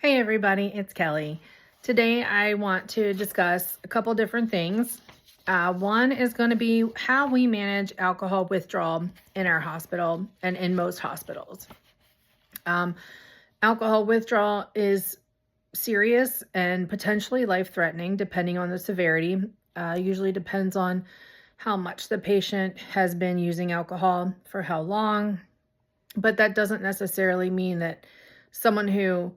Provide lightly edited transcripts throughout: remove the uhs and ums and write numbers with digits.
Hey everybody, it's Kelly. Today I want to discuss a couple different things. One is going to be how we manage alcohol withdrawal in our hospital and in most hospitals. Alcohol withdrawal is serious and potentially life-threatening depending on the severity. Usually depends on how much the patient has been using alcohol, for how long, but that doesn't necessarily mean that someone who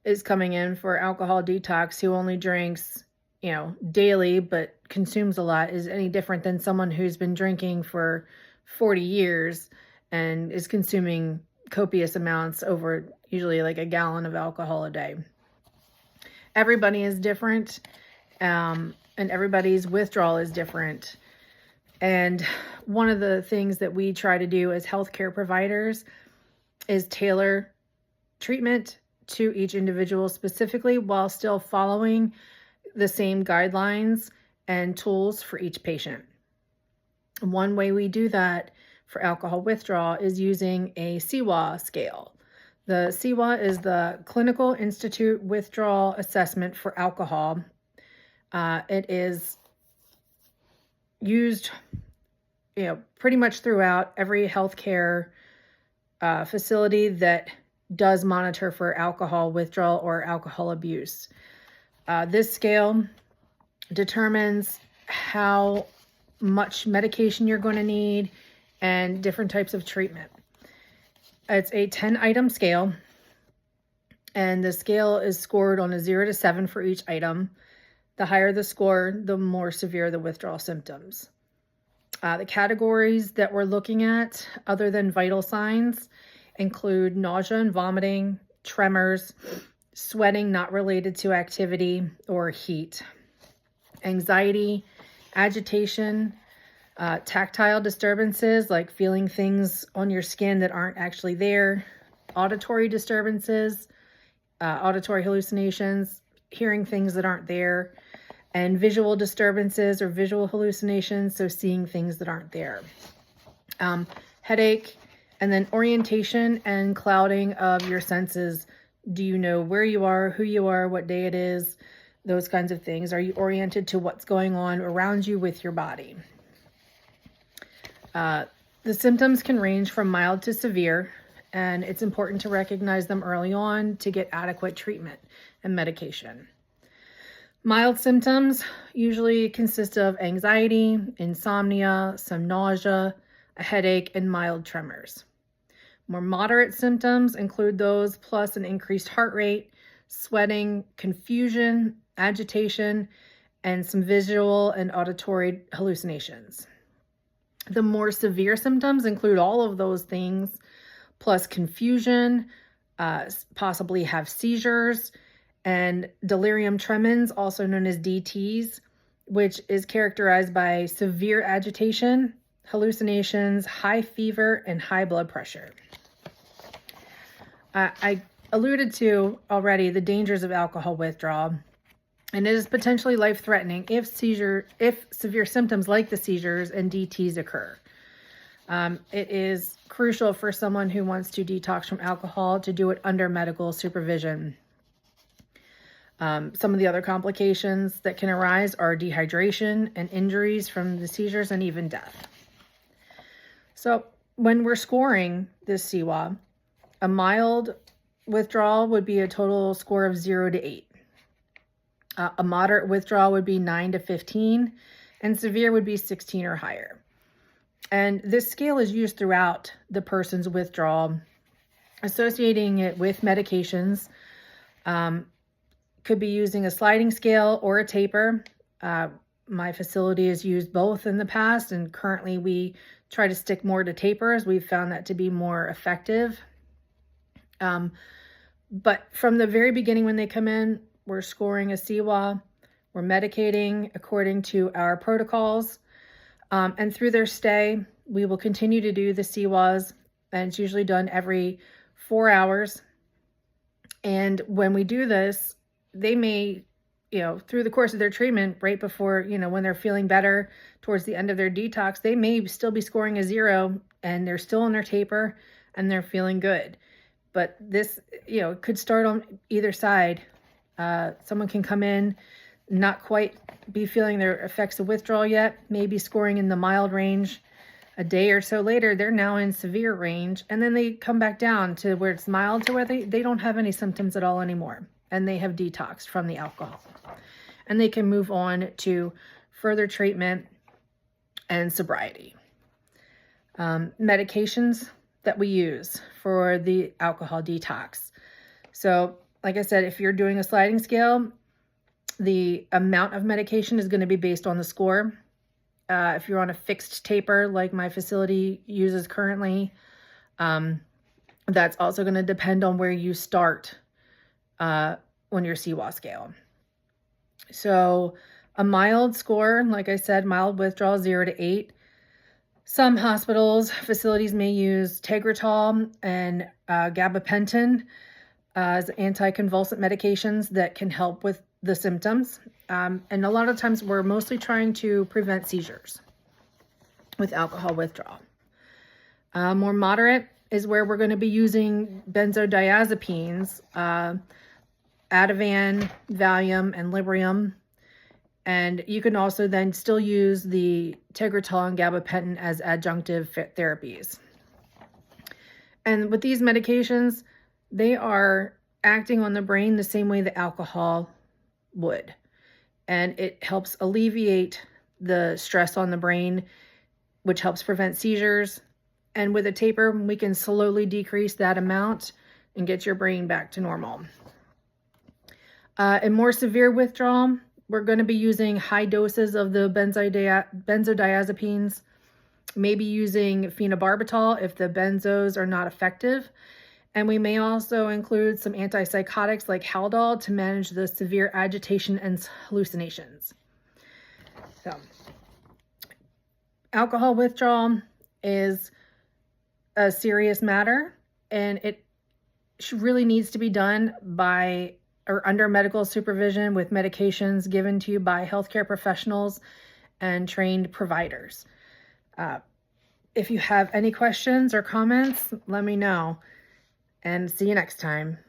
is coming in for alcohol detox who only drinks, daily but consumes a lot is any different than someone who's been drinking for 40 years and is consuming copious amounts, over usually like a gallon of alcohol a day. Everybody is different, and everybody's withdrawal is different. And one of the things that we try to do as healthcare providers is tailor treatment to each individual specifically while still following the same guidelines and tools for each patient. One way we do that for alcohol withdrawal is using a CWA scale. The CWA is the Clinical Institute Withdrawal Assessment for Alcohol. It is used, pretty much throughout every healthcare facility that does monitor for alcohol withdrawal or alcohol abuse. This scale determines how much medication you're going to need and different types of treatment. It's a 10-item scale, and the scale is scored on a 0 to 7 for each item. The higher the score, the more severe the withdrawal symptoms. The categories that we're looking at, other than vital signs, include nausea and vomiting, tremors, sweating not related to activity or heat, anxiety, agitation, tactile disturbances like feeling things on your skin that aren't actually there, auditory disturbances, auditory hallucinations, hearing things that aren't there, and visual disturbances or visual hallucinations, so seeing things that aren't there. Headache, and then orientation and clouding of your senses. Do you know where you are, who you are, what day it is, those kinds of things? Are you oriented to what's going on around you with your body? The symptoms can range from mild to severe, and it's important to recognize them early on to get adequate treatment and medication. Mild symptoms usually consist of anxiety, insomnia, some nausea, a headache, and mild tremors. More moderate symptoms include those plus an increased heart rate, sweating, confusion, agitation, and some visual and auditory hallucinations. The more severe symptoms include all of those things, plus confusion, possibly have seizures, and delirium tremens, also known as DTs, which is characterized by severe agitation, hallucinations, high fever, and high blood pressure. I alluded to already the dangers of alcohol withdrawal, and it is potentially life-threatening if severe symptoms like the seizures and DTs occur. It is crucial for someone who wants to detox from alcohol to do it under medical supervision. Some of the other complications that can arise are dehydration and injuries from the seizures and even death. So when we're scoring this CWA, a mild withdrawal would be a total score of 0 to 8. A moderate withdrawal would be 9 to 15, and severe would be 16 or higher. And this scale is used throughout the person's withdrawal, associating it with medications. Could be using a sliding scale or a taper. My facility has used both in the past, and currently we try to stick more to tapers. We've found that to be more effective. But from the very beginning when they come in, we're scoring a CWA, we're medicating according to our protocols, and through their stay, we will continue to do the CWAs, and it's usually done every 4 hours. And when we do this, they may, through the course of their treatment, right before, when they're feeling better towards the end of their detox, they may still be scoring a 0 and they're still on their taper and they're feeling good. But this, could start on either side. Someone can come in, not quite be feeling their effects of withdrawal yet, maybe scoring in the mild range. A day or so later, they're now in severe range, and then they come back down to where it's mild, to where they don't have any symptoms at all anymore, and they have detoxed from the alcohol. And they can move on to further treatment and sobriety. Medications that we use for the alcohol detox. So, like I said, if you're doing a sliding scale, the amount of medication is going to be based on the score. If you're on a fixed taper, like my facility uses currently, that's also going to depend on where you start on your CWA scale. So a mild score, like I said, mild withdrawal, 0 to 8. Some facilities may use Tegretol and gabapentin as anticonvulsant medications that can help with the symptoms. And a lot of times we're mostly trying to prevent seizures with alcohol withdrawal. More moderate is where we're going to be using benzodiazepines, Ativan, Valium, and Librium. And you can also then still use the Tegretol and gabapentin as adjunctive therapies. And with these medications, they are acting on the brain the same way the alcohol would. And it helps alleviate the stress on the brain, which helps prevent seizures. And with a taper, we can slowly decrease that amount and get your brain back to normal. In more severe withdrawal, we're going to be using high doses of the benzodiazepines, maybe using phenobarbital if the benzos are not effective. And we may also include some antipsychotics like Haldol to manage the severe agitation and hallucinations. So, alcohol withdrawal is a serious matter, and it really needs to be done by or under medical supervision with medications given to you by healthcare professionals and trained providers. If you have any questions or comments, let me know. And see you next time.